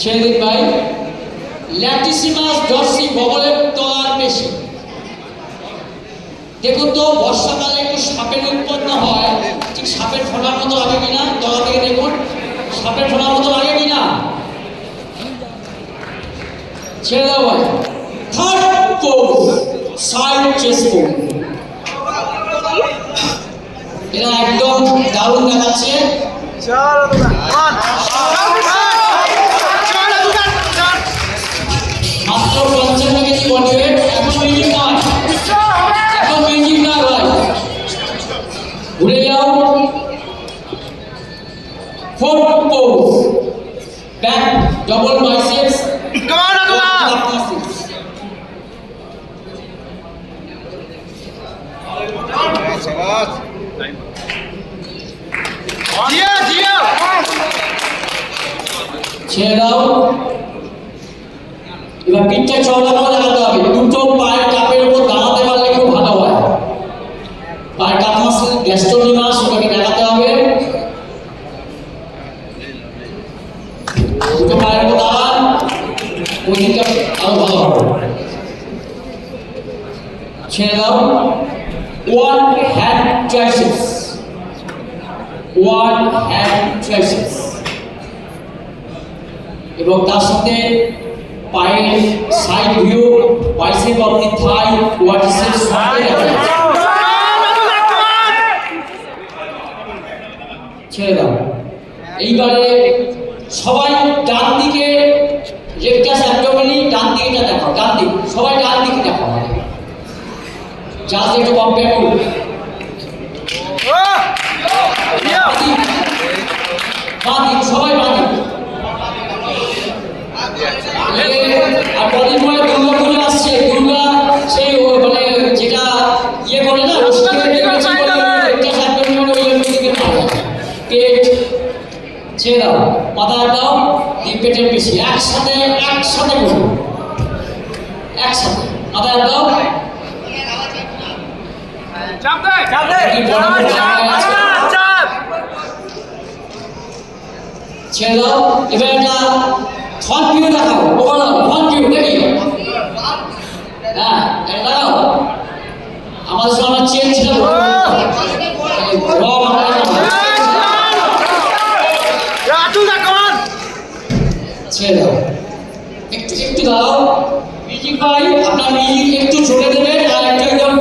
ছেড়ে দিন ভাই। ল্যাটিসিমাস ডরসি বগলের তলার পেশি। দেখুন তো বর্ষাকালে একটু সাপের উৎপন্ন হয়, ঠিক সাপের ফোঁটার মতো লাগে কিনা, তলা থেকে দেখুন সাপের ফোঁটার মতো লাগে কিনা। ছেড়ে দাও ভাই। Third pose, side chest pose. এটা একদম দারুণ দেখাচ্ছে। মাত্র 55 কেজি বডি ওয়েট। এখন মিউজিক নয়, এখন মিউজিক নয় ভাই, ঘুরে যাও। Fourth pose, back double biceps. ছেড়ে দাও। এবার পিঠটা চওড়া করে লাগাতে হবে। দুটো পায়ের কাপের উপর দাঁড়াতে পারলে খুব ভালো হয়। পায়ের কাপ মাসেল গ্যাস্ট্রোনিমাস ওটাকে দেখাতে হবে। দুটো পায়ের উপর দাঁড়ান, ওই দিকটা আরো ভালো হবে। ছেড়ে দাও। One hand triceps, one hand triceps. এবং তার সাথে পায়ের side view, bicep of the Thai, quadriceps সবই দেখা যাচ্ছে। ছেড়ে দাও। এইবারে সবাই ডান দিকে রেকটাস অ্যাবডোমেনি, ডান দিকেটা দেখাও। ডান দিক, সবাই ডান দিকে দেখাও। জাস্ট একটু কম্পেয়ার করুন। বাঁ দিক, সবাই বাঁ দিক। আর কদিন পরে দুর্গা পুজো আসছে। দুর্গা সেই মানে যেটা ইয়ে করে না, পেট ছেড়ে দাও, মাথা দাও, পেটের পেশি একসাথে একসাথে করো, একসাথে মাথা দাও। ছেড়ে দাও। এবার একটা ফ্রন্ট ভিউ দেখাও। ওখানে ফ্রন্ট ভিউ দেখি। হ্যাঁ দেখাও। আমাদের সঙ্গে চেঞ্জ ছিল। ছেড়ে দাও, একটু একটু দাও। মিউজিক ভাই।